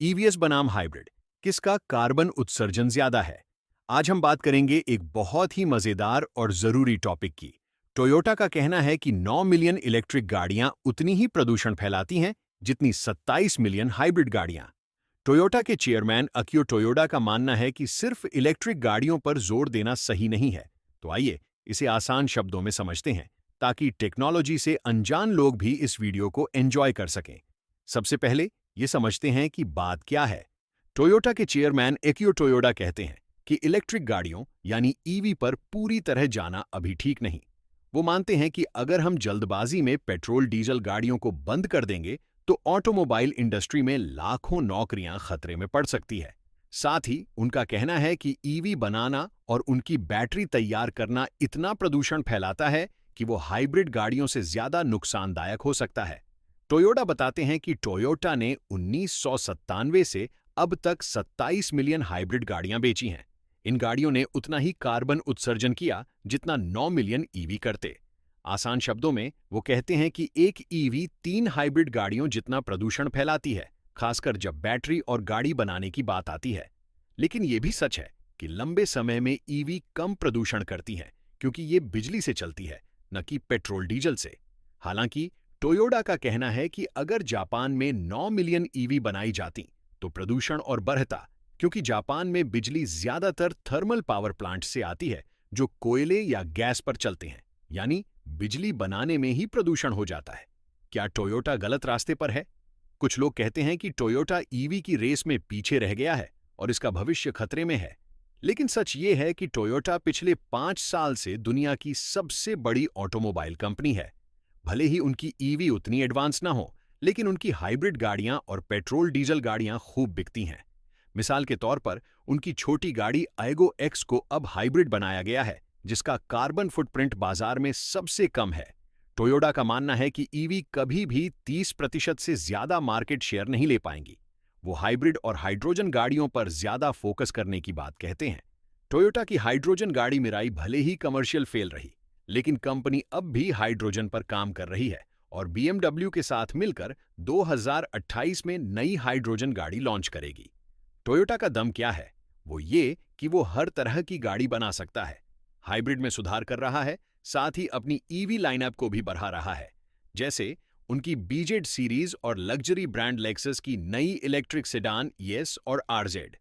EVS बनाम hybrid, किसका carbon उत्सर्जन ज्यादा है? आज हम बात करेंगे एक बहुत ही मजेदार और जरूरी टॉपिक की। टोयोटा का कहना है कि 9 मिलियन इलेक्ट्रिक गाड़ियां उतनी ही प्रदूषण फैलाती हैं जितनी 27 मिलियन हाइब्रिड गाड़ियां। टोयोटा के चेयरमैन अकियो टोयोडा का मानना है कि सिर्फ इलेक्ट्रिक गाड़ियों पर जोर देना सही नहीं है। तो आइए इसे आसान शब्दों में समझते हैं, ताकि टेक्नोलॉजी से अनजान लोग भी इस वीडियो को एंजॉय कर सकें। सबसे पहले ये समझते हैं कि बात क्या है। टोयोटा के चेयरमैन एकियो टोयोडा कहते हैं कि इलेक्ट्रिक गाड़ियों यानी ईवी पर पूरी तरह जाना अभी ठीक नहीं। वो मानते हैं कि अगर हम जल्दबाजी में पेट्रोल डीजल गाड़ियों को बंद कर देंगे तो ऑटोमोबाइल इंडस्ट्री में लाखों नौकरियां खतरे में पड़ सकती है। साथ ही उनका कहना है कि ईवी बनाना और उनकी बैटरी तैयार करना इतना प्रदूषण फैलाता है कि वो हाइब्रिड गाड़ियों से ज्यादा नुकसानदायक हो सकता है। टोयोटा बताते हैं कि टोयोटा ने 1997 से अब तक 27 मिलियन हाइब्रिड गाड़ियां बेची हैं। इन गाड़ियों ने उतना ही कार्बन उत्सर्जन किया जितना 9 मिलियन ईवी करते। आसान शब्दों में वो कहते हैं कि एक ईवी 3 हाइब्रिड गाड़ियों जितना प्रदूषण फैलाती है, खासकर जब बैटरी और गाड़ी बनाने की बात आती है। लेकिन ये भी सच है कि लंबे समय में ईवी कम प्रदूषण करती हैं, क्योंकि ये बिजली से चलती है, न कि पेट्रोल डीजल से। हालांकि टोयोडा का कहना है कि अगर जापान में 9 मिलियन ईवी बनाई जाती तो प्रदूषण और बढ़ता, क्योंकि जापान में बिजली ज्यादातर थर्मल पावर प्लांट से आती है जो कोयले या गैस पर चलते हैं, यानी बिजली बनाने में ही प्रदूषण हो जाता है। क्या टोयोटा गलत रास्ते पर है? कुछ लोग कहते हैं कि टोयोटा ईवी की रेस में पीछे रह गया है और इसका भविष्य खतरे में है। लेकिन सच ये है कि टोयोटा पिछले 5 साल से दुनिया की सबसे बड़ी ऑटोमोबाइल कंपनी है। भले ही उनकी ईवी उतनी एडवांस ना हो, लेकिन उनकी हाइब्रिड गाड़ियां और पेट्रोल डीजल गाड़ियां खूब बिकती हैं। मिसाल के तौर पर उनकी छोटी गाड़ी आएगो एक्स को अब हाइब्रिड बनाया गया है, जिसका कार्बन फुटप्रिंट बाजार में सबसे कम है। टोयोटा का मानना है कि ईवी कभी भी 30% से ज्यादा मार्केट शेयर नहीं ले पाएंगी। वो हाइब्रिड और हाइड्रोजन गाड़ियों पर ज्यादा फोकस करने की बात कहते हैं। टोयोटा की हाइड्रोजन गाड़ी मिराई भले ही कमर्शियल फेल रही, लेकिन कंपनी अब भी हाइड्रोजन पर काम कर रही है और बीएमडब्ल्यू के साथ मिलकर 2028 में नई हाइड्रोजन गाड़ी लॉन्च करेगी। टोयोटा का दम क्या है? वो ये कि वो हर तरह की गाड़ी बना सकता है। हाइब्रिड में सुधार कर रहा है, साथ ही अपनी ईवी लाइनअप को भी बढ़ा रहा है। जैसे उनकी बीजेड सीरीज और लग्जरी ब्रांड लेक्सस की नई इलेक्ट्रिक सेडान येस और आरजेड।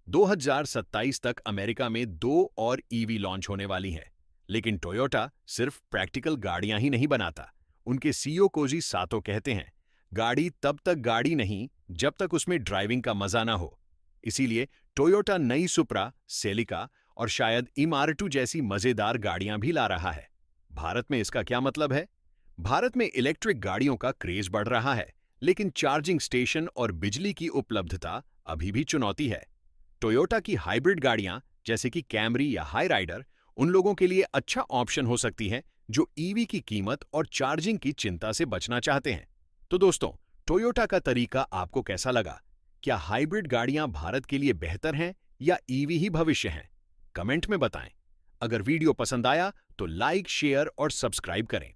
2027 तक अमेरिका में 2 और ईवी लॉन्च होने वाली हैं। लेकिन टोयोटा सिर्फ प्रैक्टिकल गाड़ियां ही नहीं बनाता। उनके सीईओ कोजी सातो कहते हैं, गाड़ी तब तक गाड़ी नहीं जब तक उसमें ड्राइविंग का मजा ना हो। इसीलिए टोयोटा नई सुप्रा, सेलिका और शायद इमारटू जैसी मजेदार गाड़ियां भी ला रहा है। भारत में इसका क्या मतलब है? भारत में इलेक्ट्रिक गाड़ियों का क्रेज बढ़ रहा है, लेकिन चार्जिंग स्टेशन और बिजली की उपलब्धता अभी भी चुनौती है। टोयोटा की हाइब्रिड गाड़ियां जैसे कि कैमरी या हाई राइडर उन लोगों के लिए अच्छा ऑप्शन हो सकती है जो ईवी की कीमत और चार्जिंग की चिंता से बचना चाहते हैं। तो दोस्तों, टोयोटा का तरीका आपको कैसा लगा? क्या हाइब्रिड गाड़ियां भारत के लिए बेहतर हैं या ईवी ही भविष्य हैं? कमेंट में बताएं। अगर वीडियो पसंद आया तो लाइक, शेयर और सब्सक्राइब करें।